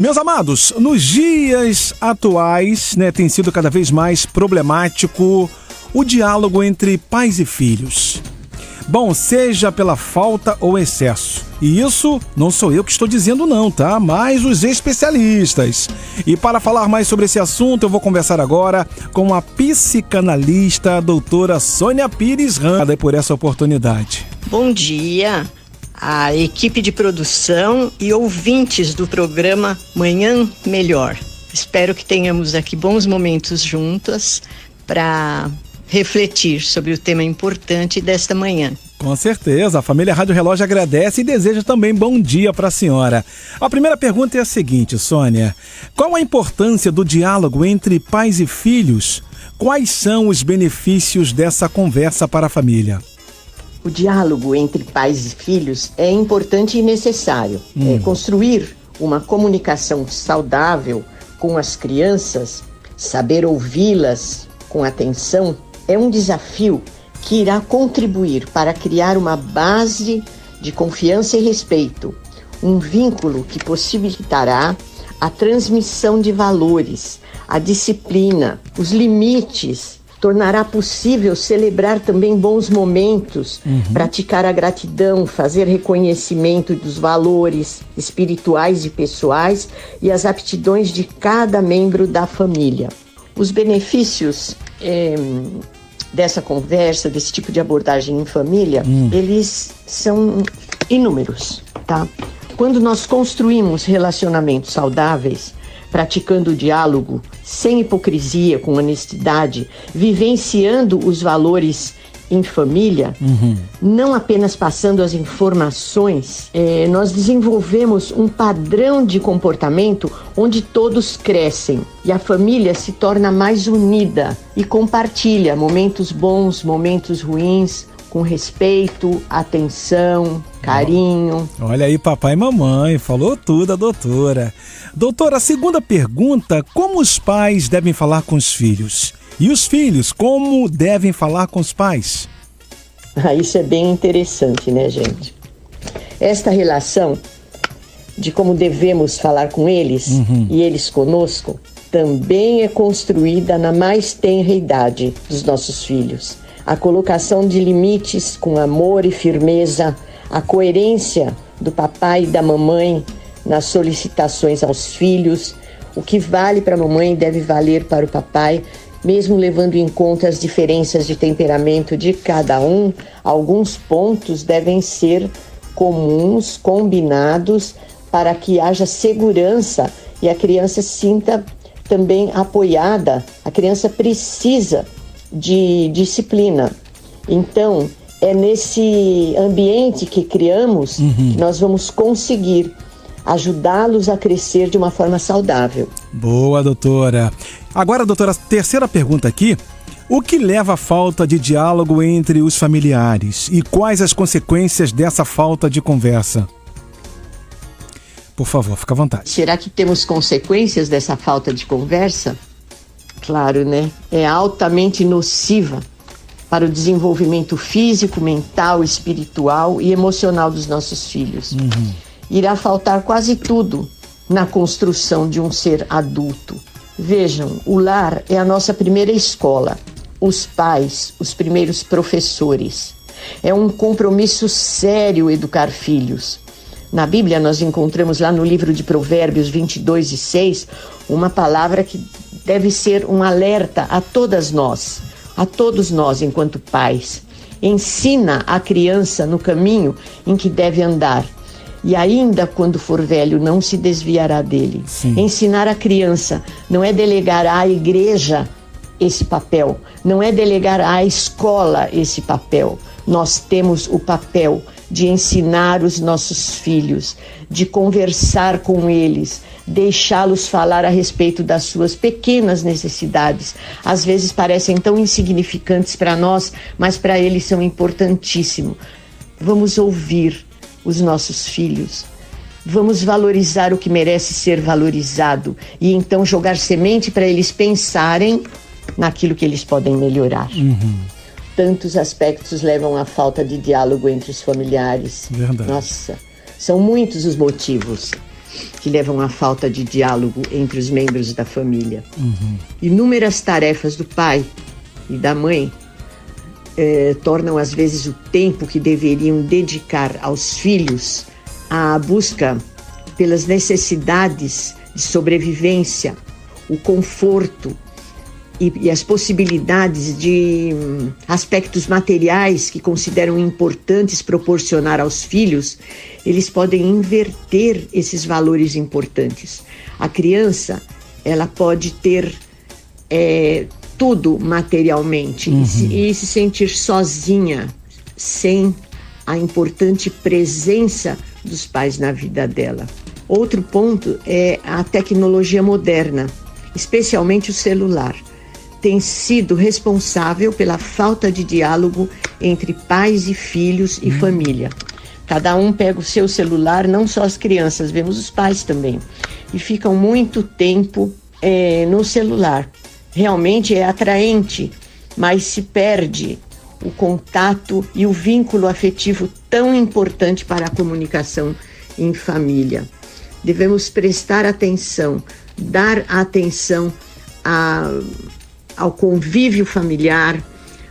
Meus amados, nos dias atuais, tem sido cada vez mais problemático o diálogo entre pais e filhos. Bom, seja pela falta ou excesso. E isso não sou eu que estou dizendo não, tá? Mas os especialistas. E para falar mais sobre esse assunto, eu vou conversar agora com a psicanalista, a doutora Sônia Pires Randa, por essa oportunidade. Bom dia a equipe de produção e ouvintes do programa Manhã Melhor. Espero que tenhamos aqui bons momentos juntas para refletir sobre o tema importante desta manhã. Com certeza, a família Rádio Relógio agradece e deseja também bom dia para a senhora. A primeira pergunta é a seguinte, Sônia: qual a importância do diálogo entre pais e filhos? Quais são os benefícios dessa conversa para a família? O diálogo entre pais e filhos é importante e necessário. Construir uma comunicação saudável com as crianças, saber ouvi-las com atenção, é um desafio que irá contribuir para criar uma base de confiança e respeito, um vínculo que possibilitará a transmissão de valores, a disciplina, os limites. Tornará possível celebrar também bons momentos, praticar a gratidão, fazer reconhecimento dos valores espirituais e pessoais e as aptidões de cada membro da família. Os benefícios dessa conversa, desse tipo de abordagem em família, eles são inúmeros, tá? Quando nós construímos relacionamentos saudáveis, praticando o diálogo sem hipocrisia, com honestidade, vivenciando os valores em família, não apenas passando as informações, nós desenvolvemos um padrão de comportamento onde todos crescem e a família se torna mais unida e compartilha momentos bons, momentos ruins, com respeito, atenção, carinho. Olha aí, papai e mamãe, falou tudo a doutora. Doutora, a segunda pergunta: como os pais devem falar com os filhos? E os filhos, como devem falar com os pais? Isso é bem interessante, né, gente? Esta relação de como devemos falar com eles e eles conosco também é construída na mais tenra idade dos nossos filhos. A colocação de limites com amor e firmeza, a coerência do papai e da mamãe nas solicitações aos filhos. O que vale para a mamãe deve valer para o papai, mesmo levando em conta as diferenças de temperamento de cada um. Alguns pontos devem ser comuns, combinados, para que haja segurança e a criança se sinta também apoiada. A criança precisa de disciplina. Então, é nesse ambiente que criamos que nós vamos conseguir ajudá-los a crescer de uma forma saudável. Boa, doutora. Agora, doutora, terceira pergunta aqui: o que leva à falta de diálogo entre os familiares e quais as consequências dessa falta de conversa? Por favor, fica à vontade. Será que temos consequências dessa falta de conversa? Claro, né? É altamente nociva para o desenvolvimento físico, mental, espiritual e emocional dos nossos filhos. Irá faltar quase tudo na construção de um ser adulto. Vejam, o lar é a nossa primeira escola. Os pais, os primeiros professores. É um compromisso sério educar filhos. Na Bíblia nós encontramos lá no livro de Provérbios 22:6, uma palavra que deve ser um alerta a todos nós enquanto pais. Ensina a criança no caminho em que deve andar, e ainda quando for velho não se desviará dele. Ensinar a criança não é delegar à igreja esse papel, não é delegar à escola esse papel. Nós temos o papel de ensinar os nossos filhos, de conversar com eles, deixá-los falar a respeito das suas pequenas necessidades. Às vezes parecem tão insignificantes para nós, mas para eles são importantíssimos. Vamos ouvir os nossos filhos. Vamos valorizar o que merece ser valorizado e então jogar semente para eles pensarem naquilo que eles podem melhorar. Tantos aspectos levam à falta de diálogo entre os familiares. Verdade. Nossa, são muitos os motivos. que levam à falta de diálogo entre os membros da família. Inúmeras tarefas do pai e da mãe tornam às vezes o tempo que deveriam dedicar aos filhos à busca pelas necessidades de sobrevivência, o conforto e as possibilidades de aspectos materiais que consideram importantes proporcionar aos filhos, eles podem inverter esses valores importantes. A criança, ela pode ter tudo materialmente e se sentir sozinha, sem a importante presença dos pais na vida dela. Outro ponto é a tecnologia moderna, especialmente o celular. Tem sido responsável pela falta de diálogo entre pais e filhos e família. Cada um pega o seu celular, não só as crianças, vemos os pais também, e ficam muito tempo no celular. Realmente é atraente, mas se perde o contato e o vínculo afetivo tão importante para a comunicação em família. Devemos prestar atenção, dar atenção ao convívio familiar,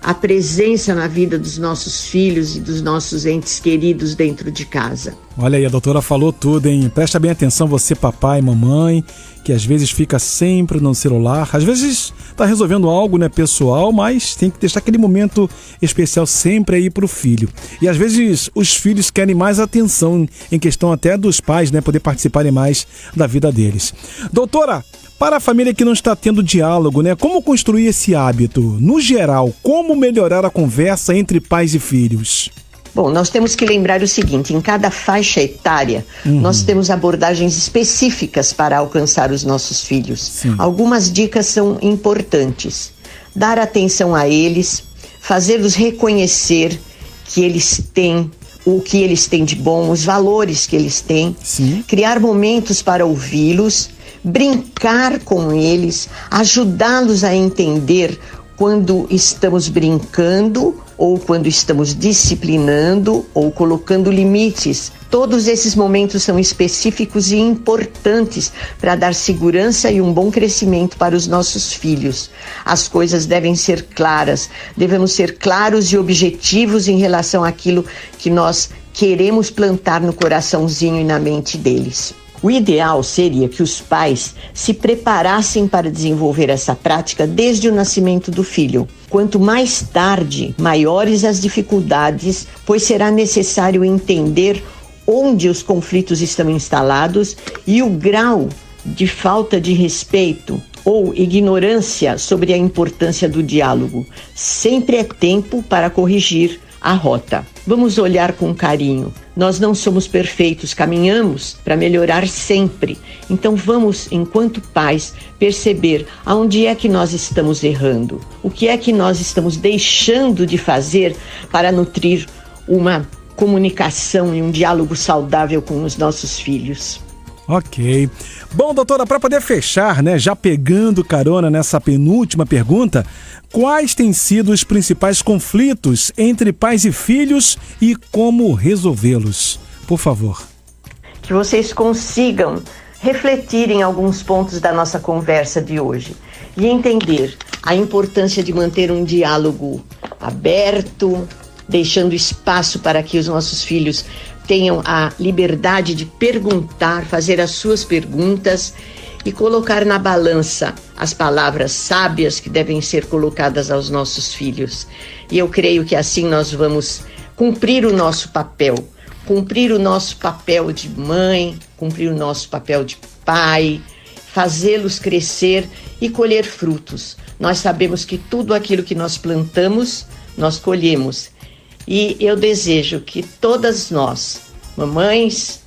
à presença na vida dos nossos filhos e dos nossos entes queridos dentro de casa. Olha aí, a doutora falou tudo, hein? Presta bem atenção você, papai e mamãe, que às vezes fica sempre no celular. Às vezes está resolvendo algo, né, pessoal, mas tem que deixar aquele momento especial sempre aí pro filho. E às vezes os filhos querem mais atenção, em questão até dos pais, né, poder participarem mais da vida deles. Doutora, para a família que não está tendo diálogo, né, como construir esse hábito? No geral, como melhorar a conversa entre pais e filhos? Bom, nós temos que lembrar o seguinte, em cada faixa etária, nós temos abordagens específicas para alcançar os nossos filhos. Sim. Algumas dicas são importantes. Dar atenção a eles, fazê-los reconhecer que eles têm o que eles têm de bom, os valores que eles têm. Sim. Criar momentos para ouvi-los, brincar com eles, ajudá-los a entender quando estamos brincando ou quando estamos disciplinando ou colocando limites. Todos esses momentos são específicos e importantes para dar segurança e um bom crescimento para os nossos filhos. As coisas devem ser claras, devemos ser claros e objetivos em relação àquilo que nós queremos plantar no coraçãozinho e na mente deles. O ideal seria que os pais se preparassem para desenvolver essa prática desde o nascimento do filho. Quanto mais tarde, maiores as dificuldades, pois será necessário entender onde os conflitos estão instalados e o grau de falta de respeito ou ignorância sobre a importância do diálogo. Sempre é tempo para corrigir a rota. Vamos olhar com carinho. Nós não somos perfeitos, caminhamos para melhorar sempre. Então vamos, enquanto pais, perceber aonde é que nós estamos errando. O que é que nós estamos deixando de fazer para nutrir uma comunicação e um diálogo saudável com os nossos filhos. Ok. Bom, doutora, para poder fechar, né, já pegando carona nessa penúltima pergunta, quais têm sido os principais conflitos entre pais e filhos e como resolvê-los? Por favor. Que vocês consigam refletir em alguns pontos da nossa conversa de hoje e entender a importância de manter um diálogo aberto, deixando espaço para que os nossos filhos tenham a liberdade de perguntar, fazer as suas perguntas e colocar na balança as palavras sábias que devem ser colocadas aos nossos filhos. E eu creio que assim nós vamos cumprir o nosso papel de mãe, cumprir o nosso papel de pai, fazê-los crescer e colher frutos. Nós sabemos que tudo aquilo que nós plantamos, nós colhemos. E eu desejo que todas nós, mamães,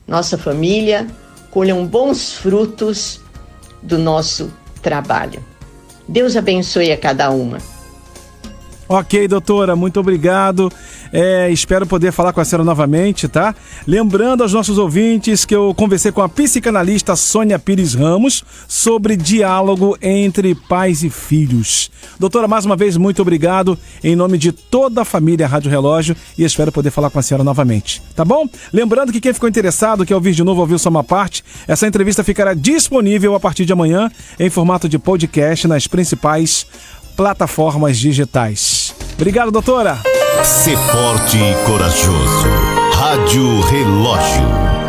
nossa família, colham bons frutos do nosso trabalho. Deus abençoe a cada uma. Ok, doutora, muito obrigado. Espero poder falar com a senhora novamente, tá? Lembrando aos nossos ouvintes que eu conversei com a psicanalista Sônia Pires Ramos sobre diálogo entre pais e filhos. Doutora, mais uma vez, muito obrigado em nome de toda a família Rádio Relógio e espero poder falar com a senhora novamente, tá bom? Lembrando que quem ficou interessado, quer ouvir de novo, ouvir só uma parte, essa entrevista ficará disponível a partir de amanhã em formato de podcast nas principais plataformas digitais. Obrigado, doutora. Ser forte e corajoso. Rádio Relógio.